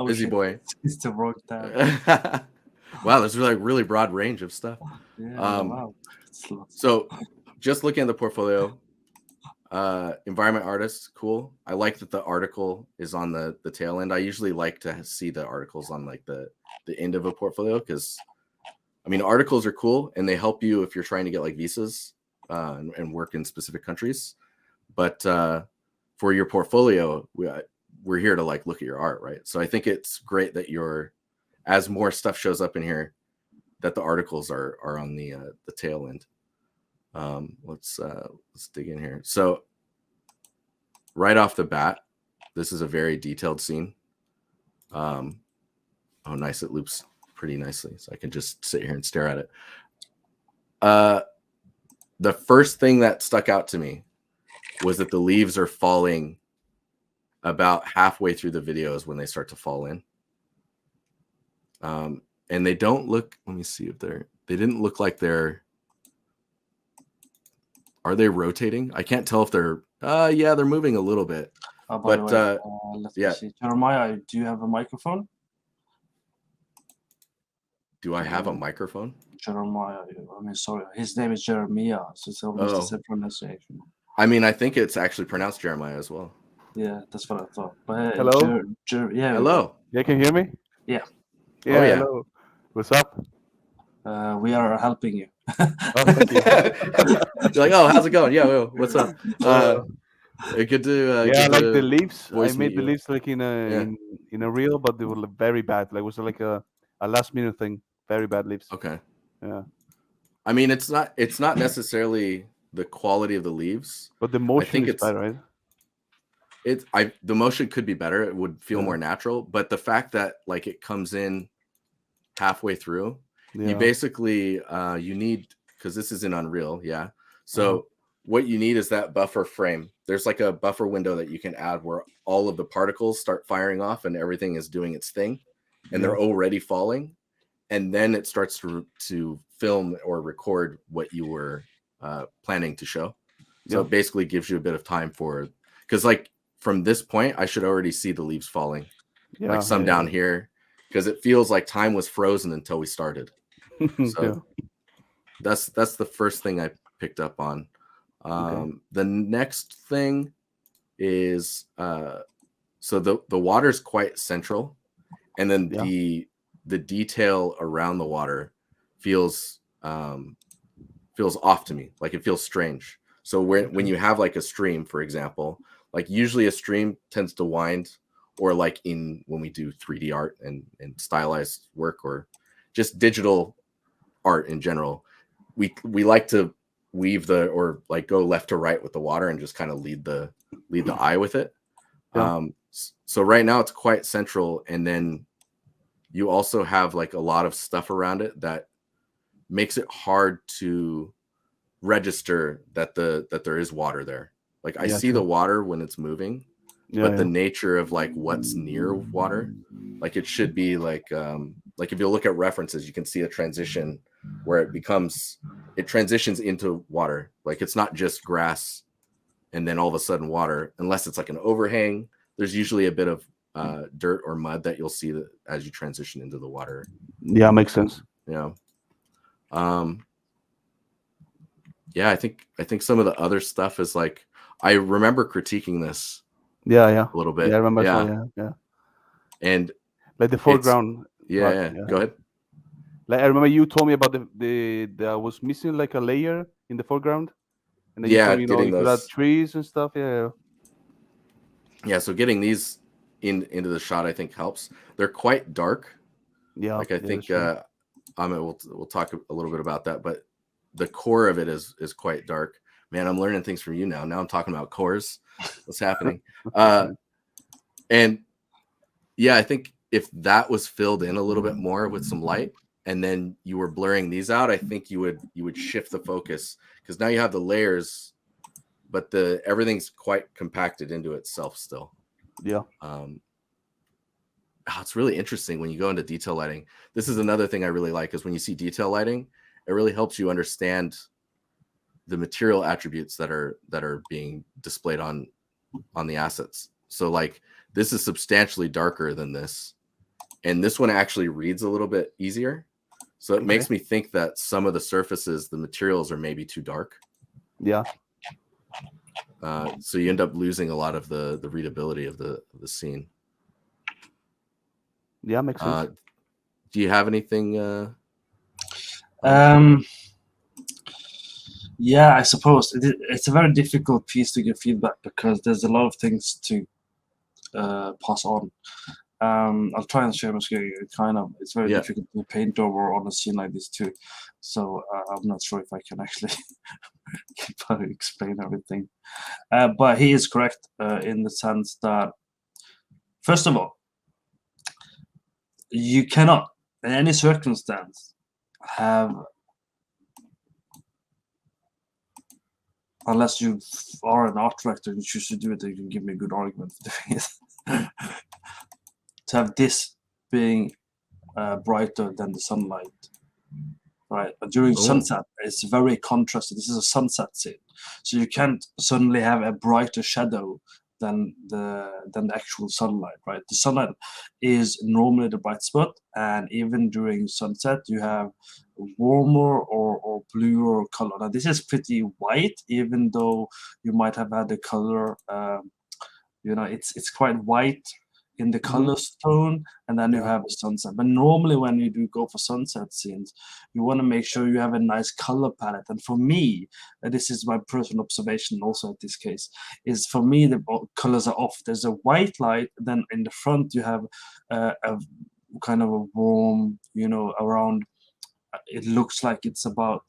Busy shit. boy. It's the wrong tab. Wow, there's like really broad range of stuff. Yeah, wow. So just looking at the portfolio, environment artists, cool. I like that the article is on the tail end. I usually like to see the articles on like the end of a portfolio because, I mean, articles are cool and they help you if you're trying to get like visas and work in specific countries. But for your portfolio, we're here to like look at your art, right? So I think it's great that as more stuff shows up in here, that the articles are on the tail end. Let's dig in here. So right off the bat, this is a very detailed scene. Oh, nice! It loops pretty nicely, so I can just sit here and stare at it. The first thing that stuck out to me was that the leaves are falling about halfway through the videos when they start to fall in. And they don't look, let me see if they didn't look like are they rotating? I can't tell if they're, yeah, they're moving a little bit. By the way, let me see. Jeremiah, do you have a microphone? Do I have a microphone? Jeremiah, I mean, sorry, his name is Geremia, so it's almost the same pronunciation. I mean, I think it's actually pronounced Jeremiah as well. Yeah, that's what I thought. But hello? Yeah. Hello. Yeah, can you hear me? Yeah. Yeah, yeah. Hello. What's up? We are helping you. Thank you. You're like, oh, how's it going? Yeah, well, what's up? Good to yeah, like the leaves. I made the you. leaves like in a reel, but they were very bad. Like it was like a last minute thing. Very bad leaves. Okay. Yeah. I mean, it's not necessarily the quality of the leaves, but the motion is better, right? The motion could be better. It would feel more natural, but the fact that like it comes in halfway through, you basically you need, because this is in Unreal, so what you need is that buffer frame. There's like a buffer window that you can add where all of the particles start firing off and everything is doing its thing, and they're already falling, and then it starts to film or record what you were planning to show. So it basically gives you a bit of time for, because like from this point I should already see the leaves falling, like some down here, because it feels like time was frozen until we started. So that's the first thing I picked up on. The next thing is so the water's quite central, and then the detail around the water feels off to me. Like it feels strange. So when you have like a stream, for example, like usually a stream tends to wind, or like when we do 3D art and stylized work, or just digital art in general, we like to weave or like go left to right with the water and just kind of lead the eye with it. So right now it's quite central, and then you also have like a lot of stuff around it that makes it hard to register that there is water there. Like I see the water when it's moving, but the nature of like what's near water, like it should be like if you look at references, you can see a transition where it transitions into water. Like it's not just grass and then all of a sudden water, unless it's like an overhang. There's usually a bit of dirt or mud that you'll see that as you transition into the water. Yeah, makes sense. Yeah. Yeah, I think some of the other stuff is like, I remember critiquing this. A little bit. Yeah, I remember. Yeah. And like the foreground. Yeah. Go ahead. Like I remember you told me about the I was missing like a layer in the foreground, and then you told me, you got trees and stuff. Yeah. So getting these into the shot, I think helps. They're quite dark. Yeah. Like I think we'll talk a little bit about that, but the core of it is quite dark. Man, I'm learning things from you now. Now I'm talking about cores. What's happening? And yeah, I think if that was filled in a little bit more with some light, and then you were blurring these out, I think you would shift the focus, because now you have the layers, but everything's quite compacted into itself still. Yeah. It's really interesting when you go into detail lighting. This is another thing I really like, is when you see detail lighting, it really helps you understand the material attributes that are being displayed on the assets. So like this is substantially darker than this, and this one actually reads a little bit easier. So it makes me think that some of the surfaces, the materials are maybe too dark. Yeah. So you end up losing a lot of the readability of the scene. Yeah, makes sense. Do you have anything? Yeah, I suppose it's a very difficult piece to give feedback because there's a lot of things to pass on. I'll try and share my screen. It's very difficult to paint over on a scene like this too. So I'm not sure if I can actually explain everything. But he is correct in the sense that, first of all, you cannot, in any circumstance, have, unless you are an art director and you choose to do it, you can give me a good argument for doing it. To have this being brighter than the sunlight, right? But during sunset, it's very contrasted. This is a sunset scene, so you can't suddenly have a brighter shadow than the actual sunlight, right? The sunlight is normally the bright spot, and even during sunset, you have warmer or bluer color. Now this is pretty white, even though you might have had the color. It's quite white in the color tone, and then you have a sunset. But normally when you do go for sunset scenes, you want to make sure you have a nice color palette. And for me, this is my personal observation also at this case, is for me the colors are off. There's a white light, then in the front you have a kind of a warm, around, it looks like it's about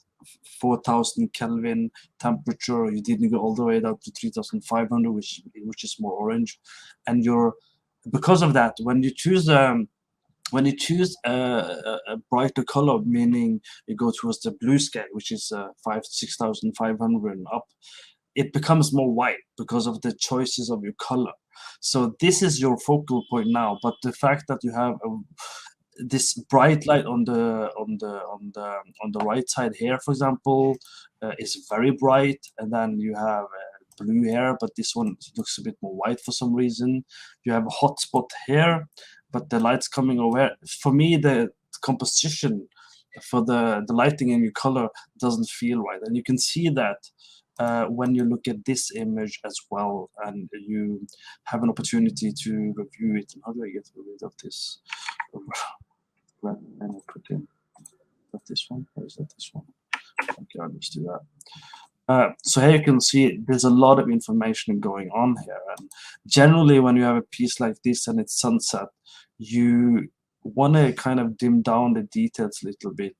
4,000 Kelvin temperature. You didn't go all the way down to 3,500, which is more orange, and because of that, when you choose a brighter color, meaning you go towards the blue scale, which is 6,500 and up, it becomes more white because of the choices of your color. So this is your focal point now. But the fact that you have this bright light on the right side here, for example, is very bright, and then you have blue here, but this one looks a bit more white for some reason. You have a hot spot here, but the light's coming over. For me, the composition for the lighting and your color doesn't feel right, and you can see that when you look at this image as well, and you have an opportunity to review it. And how do I get rid of this? And I put in this one. Or is that this one? Okay, I'll just do that. So here you can see there's a lot of information going on here, and generally when you have a piece like this and it's sunset, you want to kind of dim down the details a little bit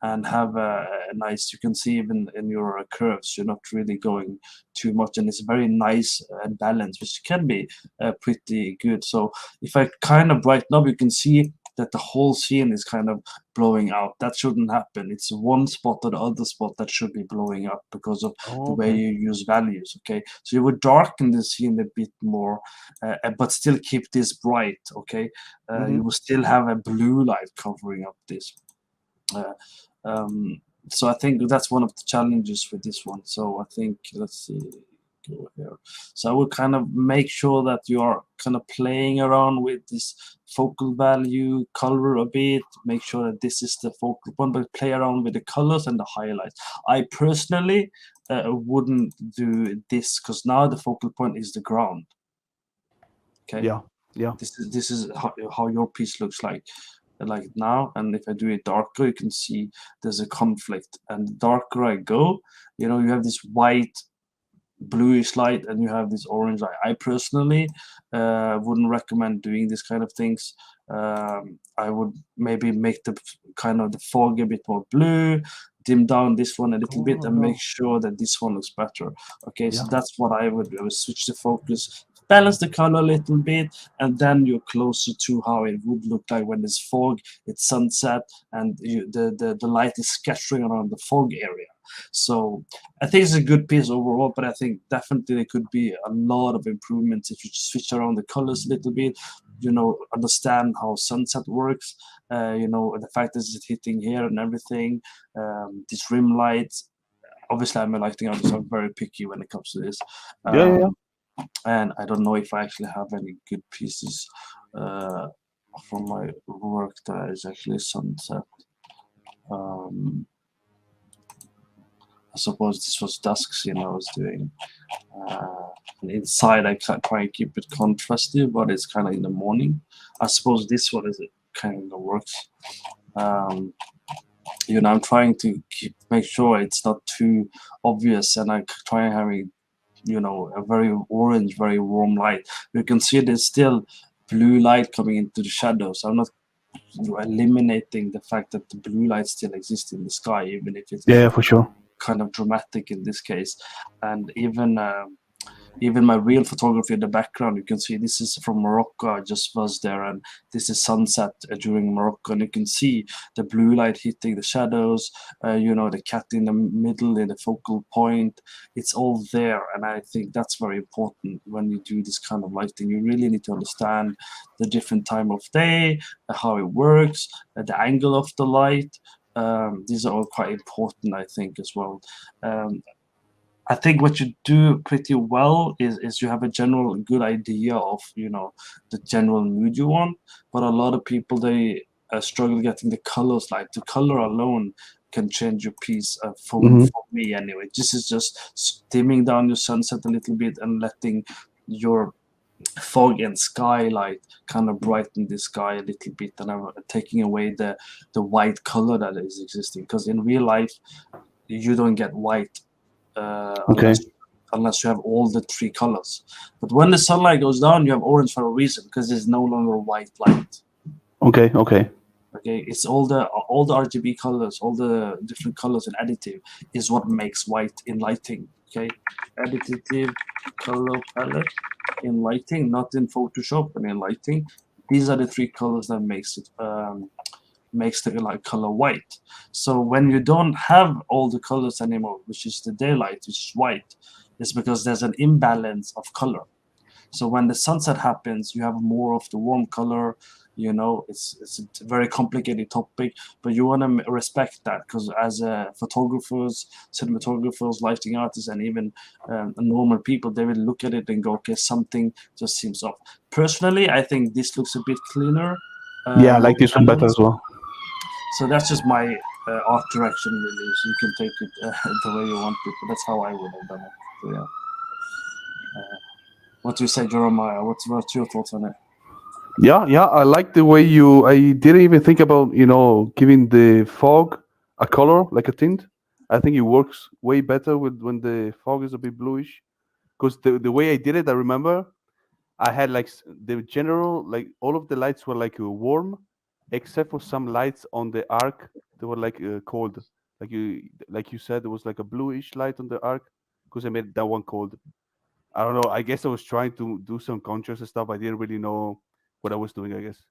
and have a nice, you can see even in your curves, you're not really going too much, and it's very nice and balanced, which can be pretty good. So if I kind of brighten up, you can see that the whole scene is kind of blowing out. That shouldn't happen. It's one spot or the other spot that should be blowing up because of the way you use values, okay? So you would darken the scene a bit more, but still keep this bright, okay? You will still have a blue light covering up this. So I think that's one of the challenges with this one. So I think, let's see, go here. So I would kind of make sure that you are kind of playing around with this focal value, color a bit, make sure that this is the focal point, but play around with the colors and the highlights. I personally wouldn't do this, because now the focal point is the ground. Okay. Yeah. This is how your piece looks like now, and if I do it darker, you can see there's a conflict, and the darker I go, you have this white bluish light and you have this orange light. I personally wouldn't recommend doing this kind of things. I would maybe make the kind of the fog a bit more blue, dim down this one a little bit, and make sure that this one looks better. Okay, so that's what I would switch the focus, balance the color a little bit, and then you're closer to how it would look like when there's fog, it's sunset, and the light is scattering around the fog area. So I think it's a good piece overall, but I think definitely there could be a lot of improvements if you switch around the colors a little bit, understand how sunset works, the fact that it's hitting here and everything, these rim lights. Obviously, I'm a lighting artist, so I'm very picky when it comes to this. Yeah. And I don't know if I actually have any good pieces for my work that is actually sunset. I suppose this was dusk scene I was doing. And inside I can't try and keep it contrasty, but it's kind of in the morning. I suppose this one is kind of works. I'm trying to make sure it's not too obvious, and I try having, a very orange, very warm light. You can see there's still blue light coming into the shadows. I'm not eliminating the fact that the blue light still exists in the sky, even if it's for sure. kind of dramatic in this case. And even my real photography in the background, you can see this is from Morocco. I just was there, and this is sunset during Morocco, and you can see the blue light hitting the shadows, the cat in the middle, in the focal point. It's all there, and I think that's very important when you do this kind of lighting. You really need to understand the different time of day, how it works, the angle of the light. These are all quite important, I think, as well. I think what you do pretty well is you have a general good idea of the general mood you want, but a lot of people they struggle getting the colors. Like the color alone can change your piece. For me anyway, this is just dimming down your sunset a little bit and letting your fog and skylight kind of brighten the sky a little bit, and I'm taking away the white color that is existing, because in real life you don't get white. Unless you have all the three colors. But when the sunlight goes down, you have orange for a reason, because there's no longer white light. Okay. It's all the RGB colors, all the different colors and additive is what makes white in lighting. Okay, additive color palette in lighting, not in Photoshop, but in lighting. These are the three colors that makes it makes the color white. So when you don't have all the colors anymore, which is the daylight, which is white, it's because there's an imbalance of color. So when the sunset happens, you have more of the warm color. It's a very complicated topic, but you want to respect that, because as photographers, cinematographers, lighting artists, and even normal people, they will look at it and go, okay, something just seems off. Personally, I think this looks a bit cleaner. I like this one better as well. So that's just my art direction, really. So you can take it the way you want it, but that's how I would have done it. So yeah. What do you say, Jeremiah? What's your thoughts on it? Yeah, I like the way I didn't even think about, giving the fog a color, like a tint. I think it works way better when the fog is a bit bluish. Because the way I did it, I remember I had like the general, like all of the lights were like warm, except for some lights on the arc. They were like cold. Like you said, there was like a bluish light on the arc, because I made that one cold. I don't know. I guess I was trying to do some contrast and stuff. I didn't really know what I was doing, I guess.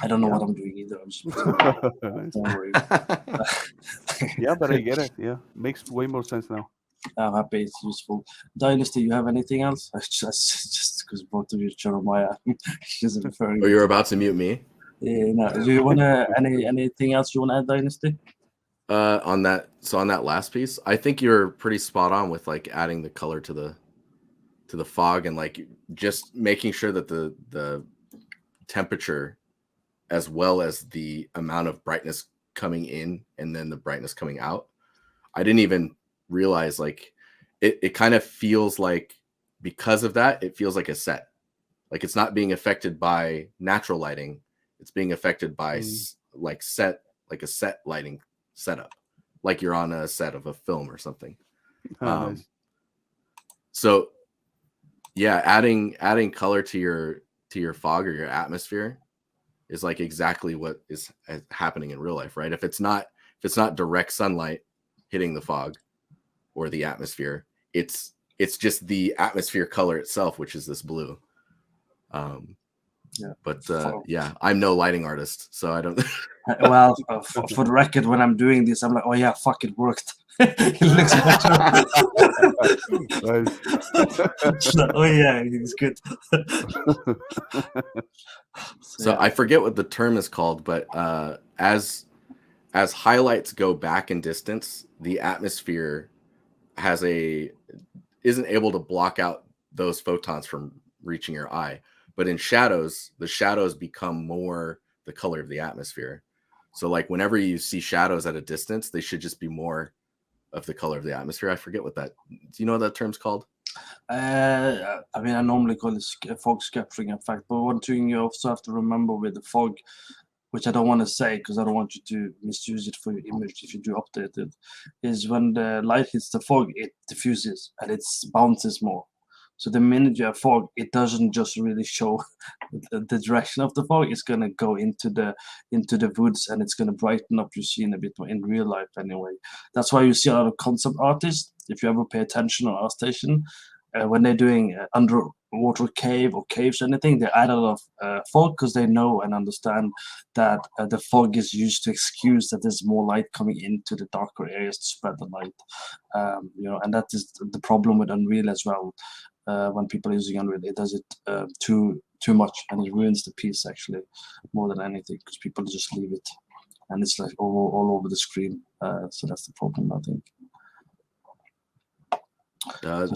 I don't know what I'm doing either. I'm just don't worry. Yeah, but I get it. Yeah, makes way more sense now. I'm happy it's useful. Dynasty, you have anything else? Just because both of you, Jeremiah, she's referring. Oh, you're about to mute me? Yeah, no. Do you want to anything else you want to add, Dynasty? On that last piece, I think you're pretty spot on with like adding the color to the fog, and like just making sure that the temperature as well as the amount of brightness coming in and then the brightness coming out. I didn't even realize, like, it kind of feels like, because of that, it feels like a set. Like it's not being affected by natural lighting. It's being affected by like a set lighting setup, like you're on a set of a film or something. Nice. So yeah, adding color to your fog or your atmosphere is like exactly what is happening in real life, right? If it's not direct sunlight hitting the fog or the atmosphere, it's just the atmosphere color itself, which is this blue. Yeah, I'm no lighting artist, so I don't. Well, for the record, when I'm doing this, I'm like, oh yeah, fuck, it worked. It looks better. Oh yeah, it's good. So I forget what the term is called, but as highlights go back in distance, the atmosphere isn't able to block out those photons from reaching your eye. But in shadows, the shadows become more the color of the atmosphere. So like whenever you see shadows at a distance, they should just be more of the color of the atmosphere. I forget what that, do you know what that term's called? I mean, I normally call it fog scattering effect, but one thing you also have to remember with the fog, which I don't want to say because I don't want you to misuse it for your image if you do update it, is when the light hits the fog, it diffuses and it bounces more. So the minute you have fog, it doesn't just really show the direction of the fog. It's gonna go into the woods and it's gonna brighten up your scene a bit more in real life anyway. That's why you see a lot of concept artists. If you ever pay attention on ArtStation, when they're doing underwater cave or caves or anything, they add a lot of fog because they know and understand that the fog is used to excuse that there's more light coming into the darker areas to spread the light. And that is the problem with Unreal as well. When people are using Unreal, it does it too much, and it ruins the piece actually more than anything because people just leave it, and it's like all over the screen. So that's the problem, I think.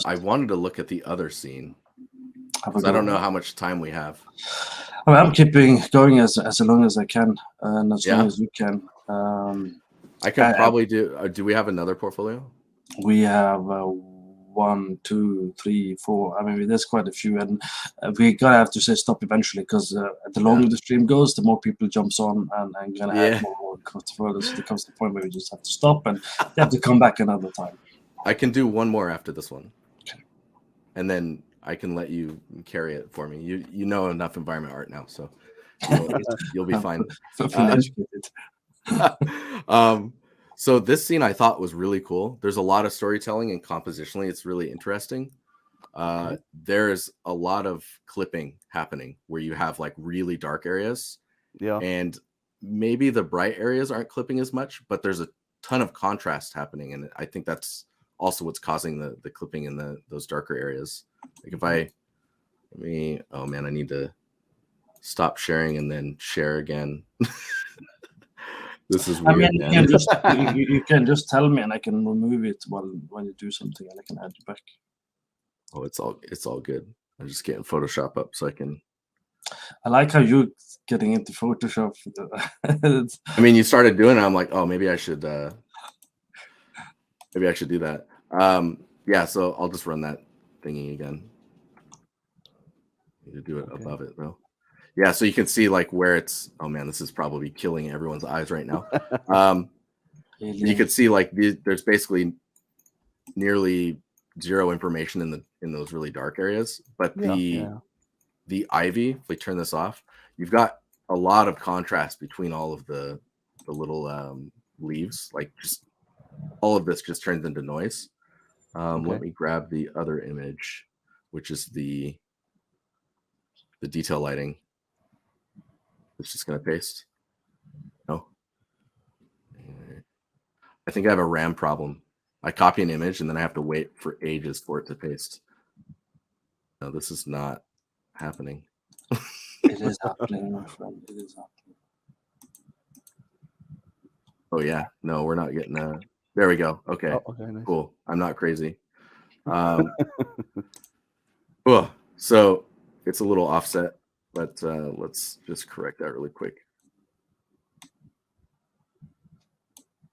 I wanted to look at the other scene. I don't know how much time we have. I'm keeping going as long as I can, and as long as you can. I can probably do. Do we have another portfolio? We have 1, 2, 3, 4. I mean, there's quite a few, and we gotta have to say stop eventually because the longer the stream goes, the more people jumps on and gonna add more further. So there comes the point where we just have to stop and they have to come back another time. I can do one more after this one, and then I can let you carry it for me. You know enough environment art now, so you'll be fine. So this scene I thought was really cool. There's a lot of storytelling and compositionally, it's really interesting. There's a lot of clipping happening where you have like really dark areas, and maybe the bright areas aren't clipping as much, but there's a ton of contrast happening, and I think that's also what's causing the clipping in those darker areas. Like if oh man, I need to stop sharing and then share again. This is weird. I mean, you can just tell me and I can remove it when you do something and I can add you back. Oh, it's all good. I'm just getting Photoshop up so I can. I like how you're getting into Photoshop. I mean, you started doing it. I'm like, oh, maybe I should do that. Yeah, so I'll just run that thingy again. Need to do it above it though. Yeah, so you can see like where it's. Oh man, this is probably killing everyone's eyes right now. You can see like there's basically nearly zero information in those really dark areas, but the ivy. If we turn this off, you've got a lot of contrast between all of the little leaves. Like just all of this just turns into noise. Let me grab the other image, which is the detail lighting. It's just going to paste. No. I think I have a RAM problem. I copy an image and then I have to wait for ages for it to paste. No, this is not happening. It is happening, my friend. It is happening. Oh, yeah. No, we're not getting a... There we go. Okay. Nice. Cool. I'm not crazy. So it's a little offset, but let's just correct that really quick.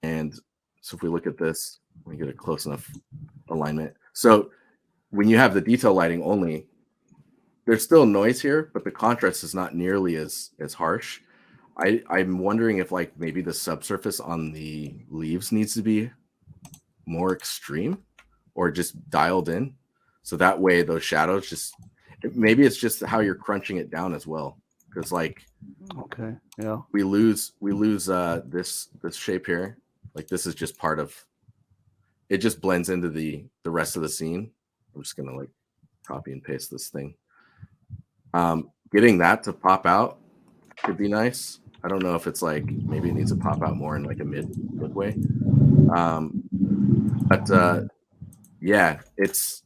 And so if we look at this, we get a close enough alignment. So when you have the detail lighting only, there's still noise here, but the contrast is not nearly as harsh. I'm wondering if like maybe the subsurface on the leaves needs to be more extreme or just dialed in. So that way those shadows just, maybe it's just how you're crunching it down as well. Because like, we lose this shape here. Like this is just part of, it just blends into the rest of the scene. I'm just gonna like copy and paste this thing. Getting that to pop out could be nice. I don't know if it's like, maybe it needs to pop out more in like a midway. Yeah, it's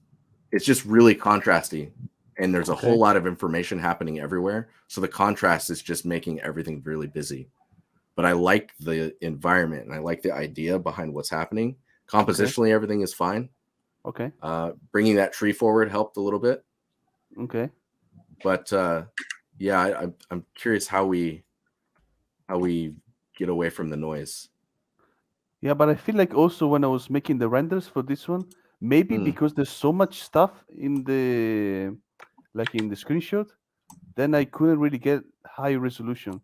just really contrasty, and there's a whole lot of information happening everywhere. So the contrast is just making everything really busy. But I like the environment and I like the idea behind what's happening. Compositionally, everything is fine. Bringing that tree forward helped a little bit. But yeah, I'm curious how we get away from the noise. Yeah, but I feel like also when I was making the renders for this one, maybe because there's so much stuff in the screenshot, then I couldn't really get high resolution.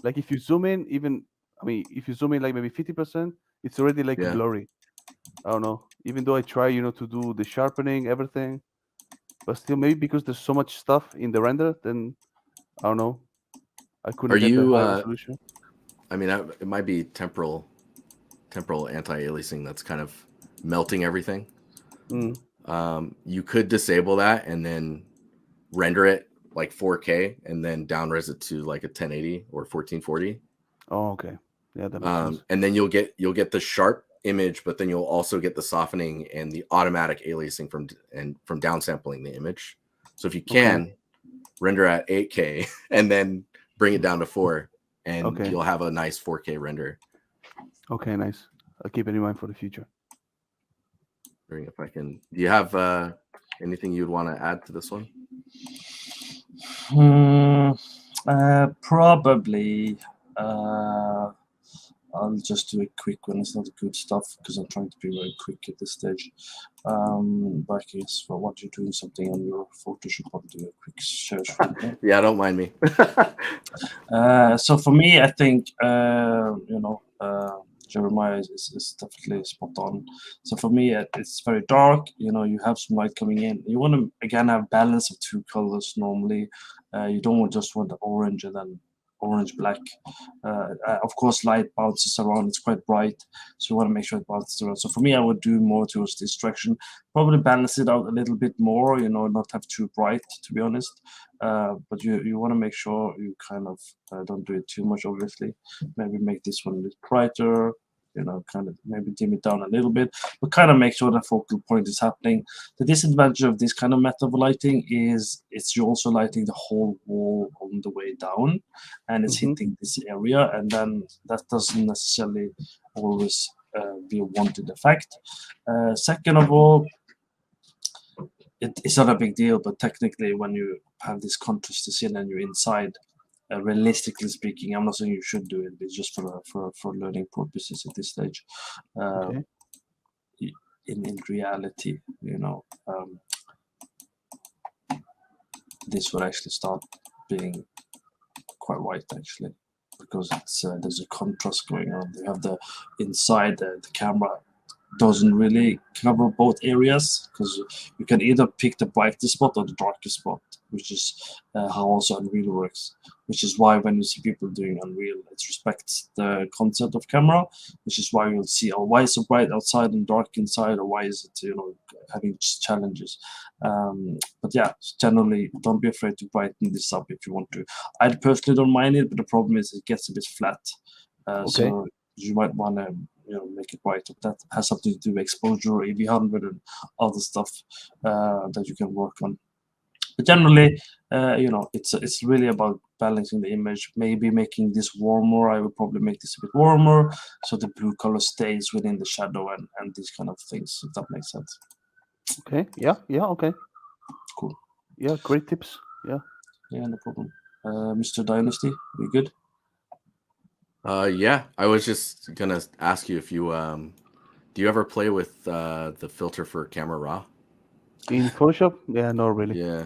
Like if you zoom in, even if you zoom in like maybe 50%, it's already like Yeah. blurry. I don't know. Even though I try, to do the sharpening, everything, but still maybe because there's so much stuff in the render, then I don't know. I couldn't Are get the you? high resolution. I mean, it might be temporal anti-aliasing that's kind of melting everything. You could disable that and then render it like 4K and then downres it to like a 1080 or 1440. Oh, okay. Yeah, that makes sense. And then you'll get the sharp image, but then you'll also get the softening and the automatic aliasing from downsampling the image. So if you can render at 8K and then bring it down to 4, and you'll have a nice 4K render. Okay, nice. I'll keep it in mind for the future. If I can, do you have anything you'd want to add to this one? Probably. I'll just do a quick one. It's not good stuff because I'm trying to be very quick at this stage. But I guess for what you're doing something on your Photoshop, I'll do a quick search. Yeah, don't mind me. So for me, I think Geremia is definitely spot on. So for me, it's very dark. You have some light coming in. You want to again have balance of two colors normally. You don't just want the orange and then orange black. Of course, light bounces around. It's quite bright, so you want to make sure it bounces around. So for me, I would do more towards this direction. Probably balance it out a little bit more. Not have too bright, to be honest. But you want to make sure you kind of don't do it too much. Obviously, maybe make this one a bit brighter. Kind of maybe dim it down a little bit, but kind of make sure the focal point is happening. The disadvantage of this kind of method of lighting is you're also lighting the whole wall on the way down, and it's hitting this area, and then that doesn't necessarily always be a wanted effect. Second of all, it's not a big deal, but technically when you have this contrast scene and you're inside, realistically speaking, I'm not saying you should do it, it's just for learning purposes at this stage. In reality, this would actually start being quite white actually, because there's a contrast going on. You have the inside the camera doesn't really cover both areas, because you can either pick the brightest spot or the darkest spot, which is how also Unreal works. Which is why when you see people doing Unreal, it respects the concept of camera, which is why you'll see, oh, why is it bright outside and dark inside, or why is it having challenges. But yeah, generally don't be afraid to brighten this up if you want to. I personally don't mind it, but the problem is it gets a bit flat. So you might want to make it bright. That has something to do with exposure, AV100, and other stuff that you can work on. But generally, it's really about balancing the image. Maybe making this warmer. I would probably make this a bit warmer, so the blue color stays within the shadow and these kind of things. If that makes sense. Okay. Yeah. Okay. Cool. Yeah. Great tips. Yeah. Yeah. No problem. Mr. Dynasty, you good? Yeah, I was just gonna ask you if you do you ever play with the filter for camera raw in Photoshop? Yeah, no, really. Yeah,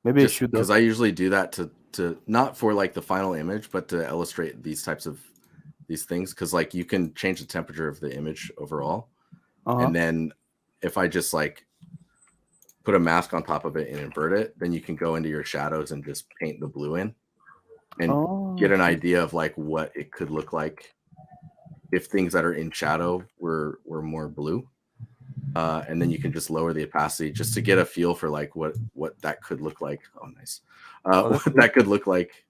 maybe just I should, because I usually do that to not for like the final image, but to illustrate these types of these things, because like you can change the temperature of the image overall, and then if I just like put a mask on top of it and invert it, then you can go into your shadows and just paint the blue in and get an idea of like what it could look like if things that are in shadow were more blue. And then you can just lower the opacity just to get a feel for like what that could look like. Oh, nice. What that could look like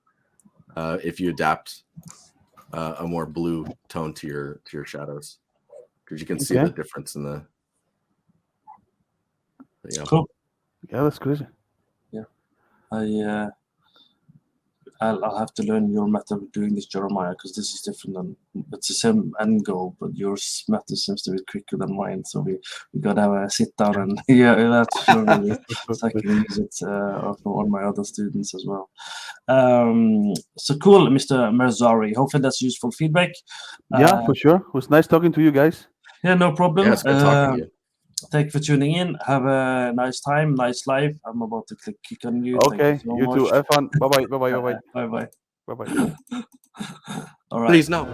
if you adapt a more blue tone to your shadows, because you can see the difference in the. Cool. Yeah, that's crazy. Yeah, I'll have to learn your method of doing this, Jeremiah, because this is different than it's the same end goal, but your method seems to be quicker than mine. So we gotta have a sit down and that's sure really so I can use it on my other students as well. So cool, Mr. Merzari. Hopefully that's useful feedback. Yeah, for sure. It was nice talking to you guys. Yeah, no problem. Yeah, it's good talking to you. Thank you for tuning in. Have a nice time, nice life. I'm about to click kick on you. Okay, Thank you so you much. too. Have fun. Bye bye. Bye bye. Bye bye. Bye bye. Bye bye. All right. Please no.